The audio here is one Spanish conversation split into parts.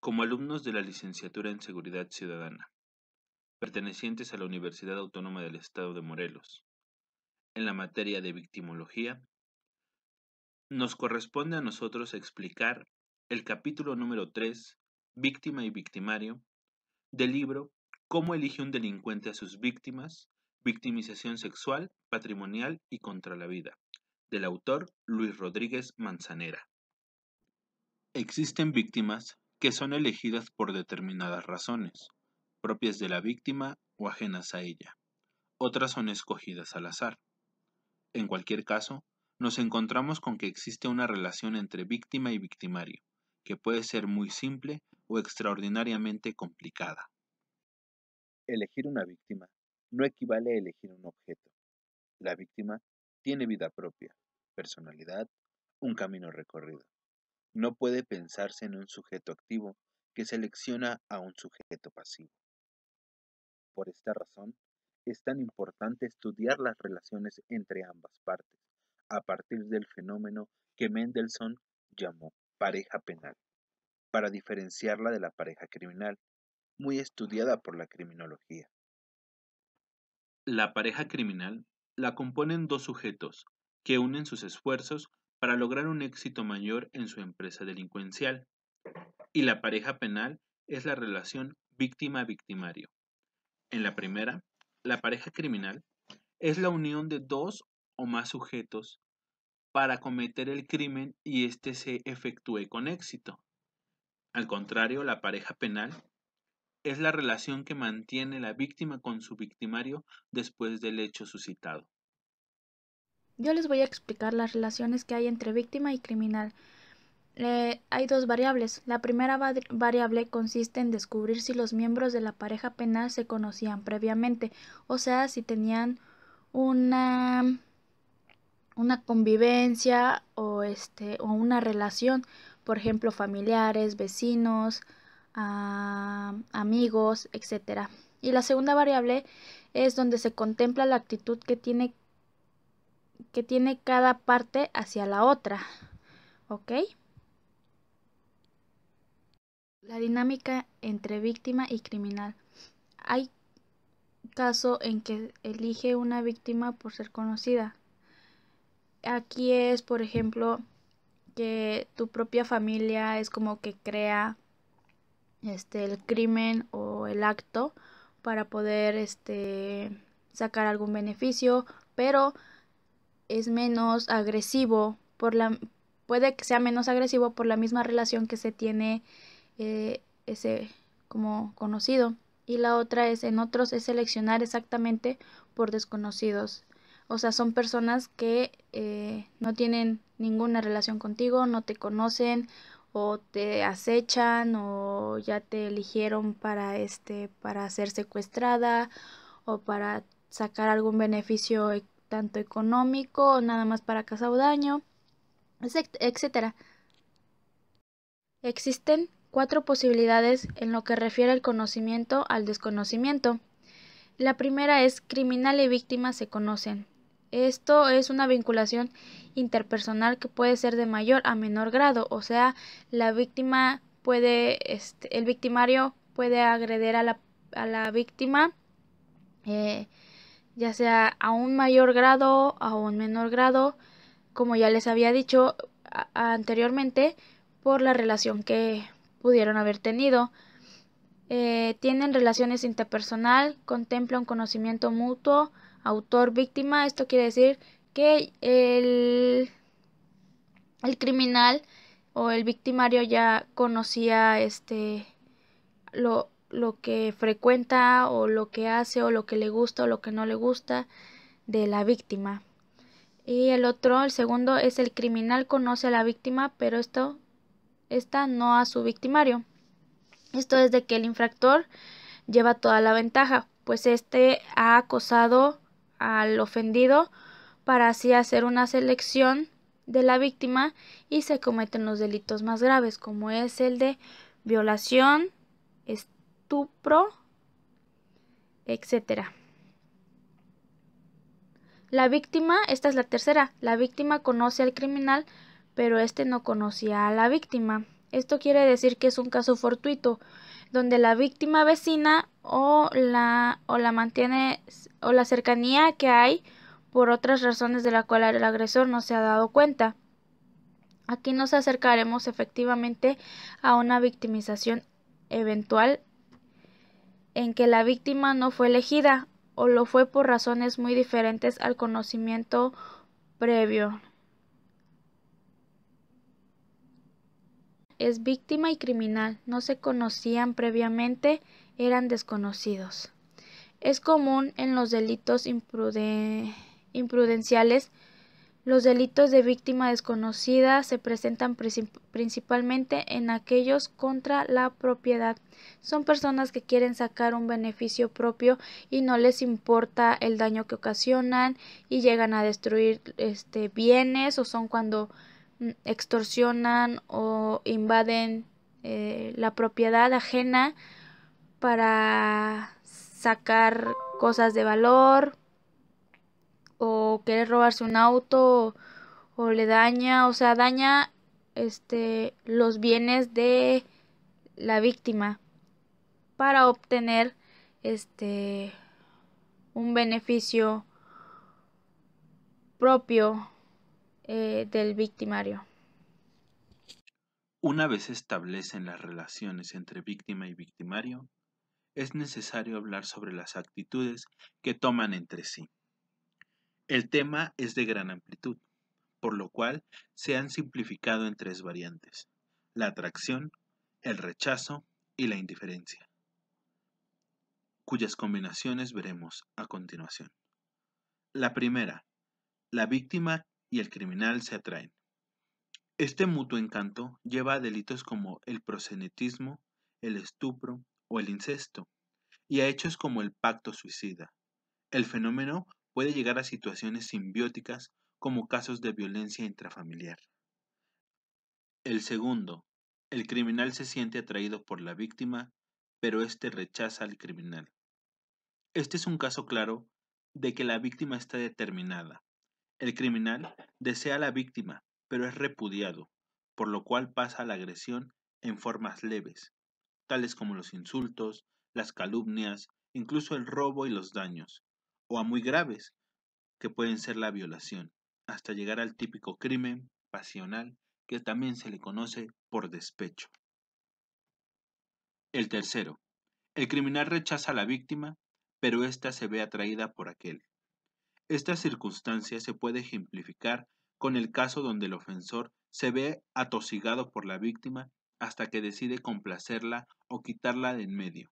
Como alumnos de la Licenciatura en Seguridad Ciudadana, pertenecientes a la Universidad Autónoma del Estado de Morelos, en la materia de victimología, nos corresponde a nosotros explicar el capítulo número 3, Víctima y Victimario, del libro Cómo elige un delincuente a sus víctimas, victimización sexual, patrimonial y contra la vida, del autor Luis Rodríguez Manzanera. Existen víctimas que son elegidas por determinadas razones, propias de la víctima o ajenas a ella. Otras son escogidas al azar. En cualquier caso, nos encontramos con que existe una relación entre víctima y victimario, que puede ser muy simple o extraordinariamente complicada. Elegir una víctima no equivale a elegir un objeto. La víctima tiene vida propia, personalidad, un camino recorrido. No puede pensarse en un sujeto activo que selecciona a un sujeto pasivo. Por esta razón, es tan importante estudiar las relaciones entre ambas partes, a partir del fenómeno que Mendelssohn llamó pareja penal, para diferenciarla de la pareja criminal, muy estudiada por la criminología. La pareja criminal la componen dos sujetos que unen sus esfuerzos para lograr un éxito mayor en su empresa delincuencial, y la pareja penal es la relación víctima-victimario. En la primera, la pareja criminal es la unión de dos o más sujetos para cometer el crimen y éste se efectúe con éxito. Al contrario, la pareja penal es la relación que mantiene la víctima con su victimario después del hecho suscitado. Yo les voy a explicar las relaciones que hay entre víctima y criminal. Hay dos variables. La primera variable consiste en descubrir si los miembros de la pareja penal se conocían previamente, o sea, si tenían una, una convivencia o una relación, por ejemplo, familiares, vecinos, amigos, etcétera. Y la segunda variable es donde se contempla la actitud que tiene cada parte hacia la otra. ¿Ok? La dinámica entre víctima y criminal. Hay caso en que elige una víctima por ser conocida. Aquí es, por ejemplo, que tu propia familia es como que crea el crimen o el acto para poder sacar algún beneficio, pero es menos agresivo puede que sea menos agresivo por la misma relación que se tiene ese como conocido. Y la otra es en otros es seleccionar exactamente por desconocidos. O sea, son personas que no tienen ninguna relación contigo, no te conocen o te acechan o ya te eligieron para ser secuestrada o para sacar algún beneficio tanto económico o nada más para causar daño, etcétera. Existen 4 posibilidades en lo que refiere al conocimiento al desconocimiento. La primera es criminal y víctima se conocen. Esto es una vinculación interpersonal que puede ser de mayor a menor grado, o sea, la víctima el victimario puede agredir a la víctima, ya sea a un mayor grado, a un menor grado, como ya les había dicho anteriormente, por la relación que pudieron haber tenido. Tienen relaciones interpersonal, contemplan conocimiento mutuo, autor-víctima. Esto quiere decir que el criminal o el victimario ya conocía lo que frecuenta o lo que hace o lo que le gusta o lo que no le gusta de la víctima. Y el segundo, es el criminal conoce a la víctima, pero esta no a su victimario. Esto es de que el infractor lleva toda la ventaja, pues ha acosado al ofendido para así hacer una selección de la víctima y se cometen los delitos más graves, como es el de violación, estupro, etcétera. La víctima, esta es la tercera, la víctima conoce al criminal, pero no conocía a la víctima. Esto quiere decir que es un caso fortuito, donde la víctima vecina o la cercanía que hay por otras razones de la cual el agresor no se ha dado cuenta. Aquí nos acercaremos efectivamente a una victimización eventual en que la víctima no fue elegida o lo fue por razones muy diferentes al conocimiento previo. Es víctima y criminal, no se conocían previamente, eran desconocidos. Es común en los delitos imprudenciales. Los delitos de víctima desconocida se presentan principalmente en aquellos contra la propiedad. Son personas que quieren sacar un beneficio propio y no les importa el daño que ocasionan y llegan a destruir bienes, o son cuando extorsionan o invaden la propiedad ajena para sacar cosas de valor, o querer robarse un auto, o le daña los bienes de la víctima para obtener un beneficio propio del victimario. Una vez se establecen las relaciones entre víctima y victimario, es necesario hablar sobre las actitudes que toman entre sí. El tema es de gran amplitud, por lo cual se han simplificado en 3 variantes: la atracción, el rechazo y la indiferencia, cuyas combinaciones veremos a continuación. La primera, la víctima y el criminal se atraen. Este mutuo encanto lleva a delitos como el proxenetismo, el estupro o el incesto, y a hechos como el pacto suicida. El fenómeno puede llegar a situaciones simbióticas como casos de violencia intrafamiliar. El segundo, el criminal se siente atraído por la víctima, pero éste rechaza al criminal. Este es un caso claro de que la víctima está determinada. El criminal desea a la víctima, pero es repudiado, por lo cual pasa a la agresión en formas leves, tales como los insultos, las calumnias, incluso el robo y los daños, o a muy graves, que pueden ser la violación, hasta llegar al típico crimen pasional que también se le conoce por despecho. El tercero, el criminal rechaza a la víctima, pero ésta se ve atraída por aquel. Esta circunstancia se puede ejemplificar con el caso donde el ofensor se ve atosigado por la víctima hasta que decide complacerla o quitarla de en medio.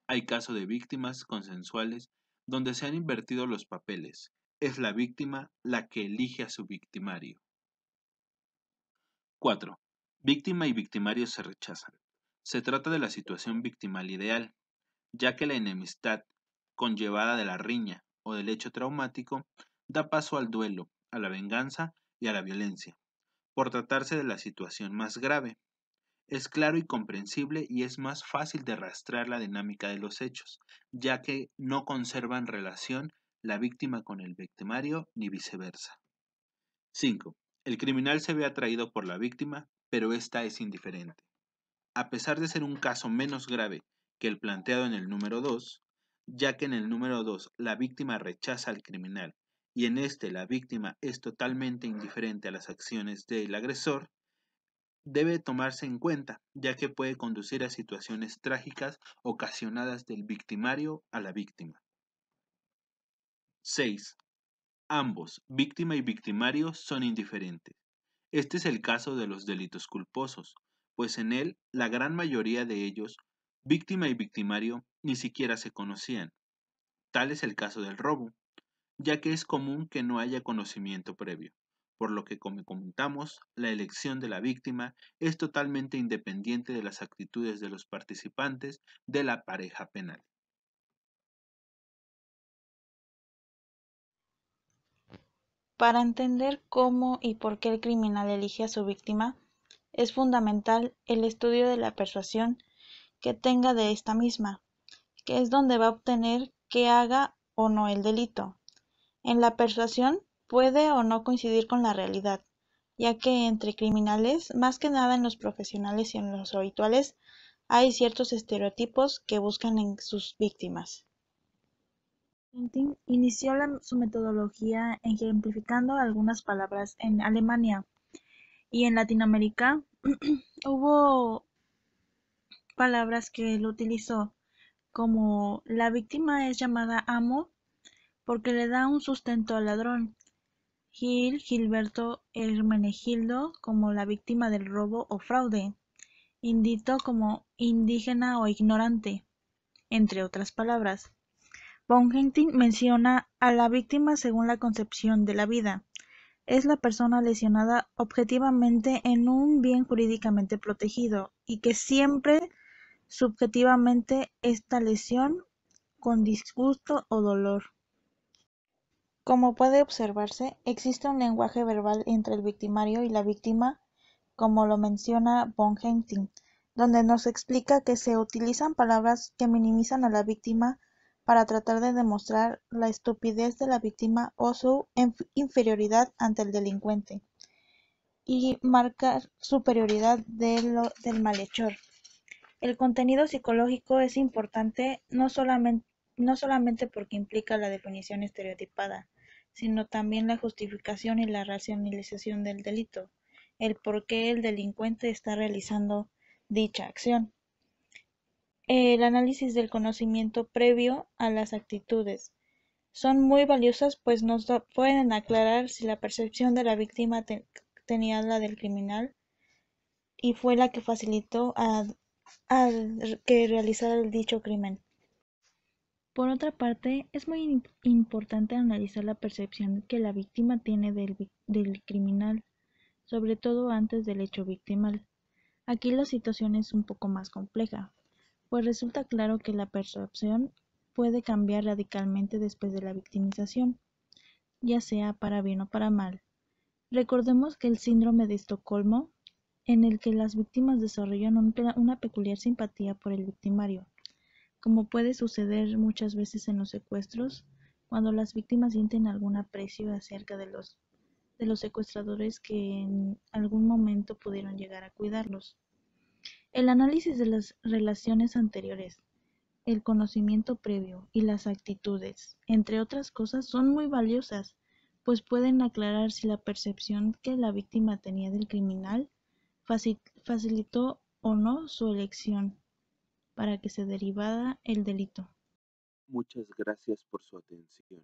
Hay casos de víctimas consensuales donde se han invertido los papeles. Es la víctima la que elige a su victimario. 4. Víctima y victimario se rechazan. Se trata de la situación victimal ideal, ya que la enemistad conllevada de la riña o del hecho traumático da paso al duelo, a la venganza y a la violencia, por tratarse de la situación más grave. Es claro y comprensible y es más fácil de rastrear la dinámica de los hechos, ya que no conservan relación la víctima con el victimario ni viceversa. 5. El criminal se ve atraído por la víctima, pero ésta es indiferente. A pesar de ser un caso menos grave que el planteado en el número 2, ya que en el número 2 la víctima rechaza al criminal y en este la víctima es totalmente indiferente a las acciones del agresor, debe tomarse en cuenta, ya que puede conducir a situaciones trágicas ocasionadas del victimario a la víctima. 6. Ambos, víctima y victimario, son indiferentes. Este es el caso de los delitos culposos, pues en él la gran mayoría de ellos, víctima y victimario, ni siquiera se conocían. Tal es el caso del robo, ya que es común que no haya conocimiento previo, por lo que, como comentamos, la elección de la víctima es totalmente independiente de las actitudes de los participantes de la pareja penal. Para entender cómo y por qué el criminal elige a su víctima, es fundamental el estudio de la persuasión que tenga de esta misma, que es donde va a obtener que haga o no el delito. En la persuasión puede o no coincidir con la realidad, ya que entre criminales, más que nada en los profesionales y en los habituales, hay ciertos estereotipos que buscan en sus víctimas. Kentin inició su metodología ejemplificando algunas palabras en Alemania y en Latinoamérica. Hubo palabras que él utilizó, como la víctima es llamada amo porque le da un sustento al ladrón. Gilberto Hermenegildo como la víctima del robo o fraude. Indito como indígena o ignorante, entre otras palabras. Von Hentin menciona a la víctima según la concepción de la vida. Es la persona lesionada objetivamente en un bien jurídicamente protegido y que siempre subjetivamente esta lesión con disgusto o dolor. Como puede observarse, existe un lenguaje verbal entre el victimario y la víctima, como lo menciona Von Hentin, donde nos explica que se utilizan palabras que minimizan a la víctima para tratar de demostrar la estupidez de la víctima o su inferioridad ante el delincuente, y marcar superioridad del malhechor. El contenido psicológico es importante no solamente porque implica la definición estereotipada, sino también la justificación y la racionalización del delito, el por qué el delincuente está realizando dicha acción. El análisis del conocimiento previo a las actitudes son muy valiosas, pues nos pueden aclarar si la percepción de la víctima tenía la del criminal y fue la que facilitó al que realizara el dicho crimen. Por otra parte, es muy importante analizar la percepción que la víctima tiene del criminal, sobre todo antes del hecho victimal. Aquí la situación es un poco más compleja, pues resulta claro que la percepción puede cambiar radicalmente después de la victimización, ya sea para bien o para mal. Recordemos que el síndrome de Estocolmo, en el que las víctimas desarrollan una peculiar simpatía por el victimario, como puede suceder muchas veces en los secuestros, cuando las víctimas sienten algún aprecio acerca de los secuestradores que en algún momento pudieron llegar a cuidarlos. El análisis de las relaciones anteriores, el conocimiento previo y las actitudes, entre otras cosas, son muy valiosas, pues pueden aclarar si la percepción que la víctima tenía del criminal facilitó o no su elección para que se derivara el delito. Muchas gracias por su atención.